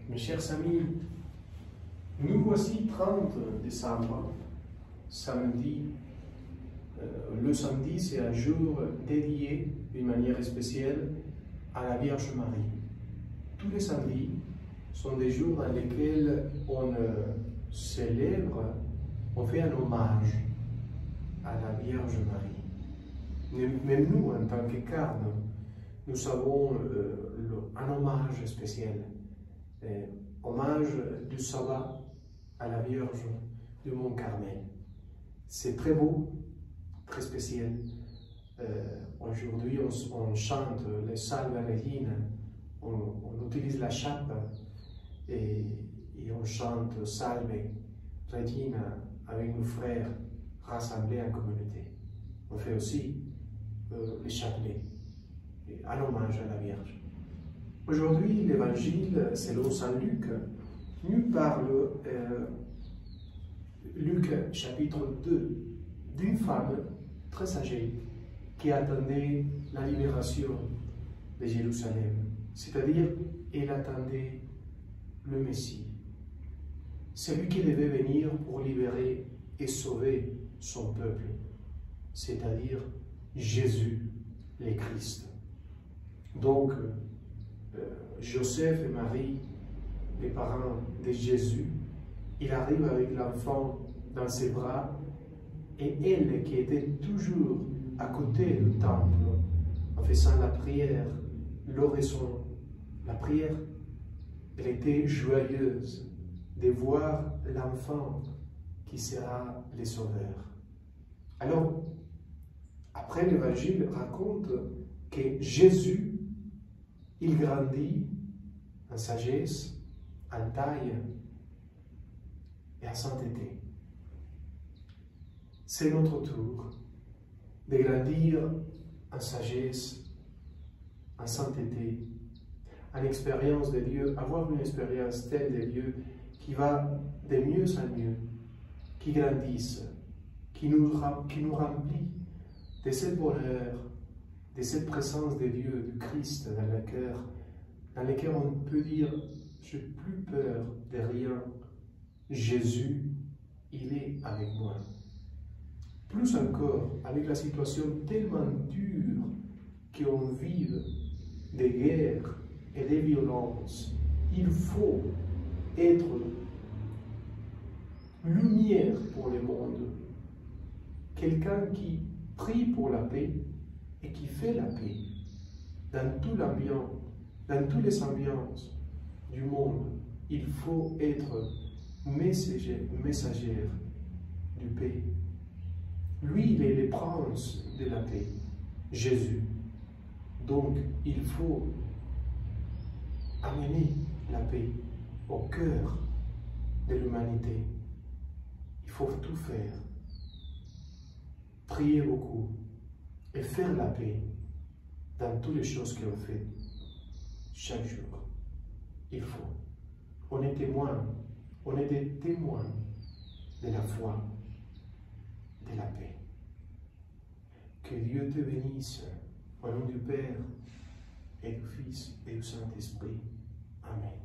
Mes chers amis, nous voici 30 décembre, samedi. Le samedi, c'est un jour dédié d'une manière spéciale à la Vierge Marie. Tous les samedis sont des jours dans lesquels on célèbre, on fait un hommage à la Vierge Marie. Même nous, en tant que carmes, nous avons un hommage spécial. Hommage du sabbat à la Vierge du Mont Carmel. C'est très beau, très spécial. Aujourd'hui, on chante les Salve Regina, on utilise la chape et on chante Salve Regina avec nos frères rassemblés en communauté. On fait aussi les chapelets, à l'hommage à la Vierge. Aujourd'hui, l'évangile, selon saint Luc, nous parle, Luc chapitre 2, d'une femme très âgée qui attendait la libération de Jérusalem. C'est-à-dire, elle attendait le Messie. Celui qui devait venir pour libérer et sauver son peuple, c'est-à-dire Jésus, le Christ. Donc, Joseph et Marie, les parents de Jésus, il arrive avec l'enfant dans ses bras, et elle qui était toujours à côté du temple, en faisant la prière, l'oraison, la prière, elle était joyeuse de voir l'enfant qui sera le sauveur. Alors, après l'évangile raconte que Jésus, il grandit en sagesse, en taille et en sainteté. C'est notre tour de grandir en sagesse, en sainteté, en expérience de Dieu, avoir une expérience telle de Dieu qui va de mieux en mieux, qui grandisse, qui nous remplit de ce bonheur, de cette présence de Dieu, du Christ dans le cœur on peut dire « je n'ai plus peur de rien, Jésus, il est avec moi ». Plus encore, avec la situation tellement dure qu'on vit des guerres et des violences, il faut être lumière pour le monde. Quelqu'un qui prie pour la paix et qui fait la paix dans tout l'ambiance, dans toutes les ambiances du monde. Il faut être messager du paix. Lui, il est le prince de la paix, Jésus. Donc, il faut amener la paix au cœur de l'humanité. Il faut tout faire. Prier beaucoup et faire la paix dans toutes les choses qu'on fait chaque jour. Il faut. On est témoin, on est des témoins de la foi, de la paix. Que Dieu te bénisse, au nom du Père et du Fils et du Saint-Esprit. Amen.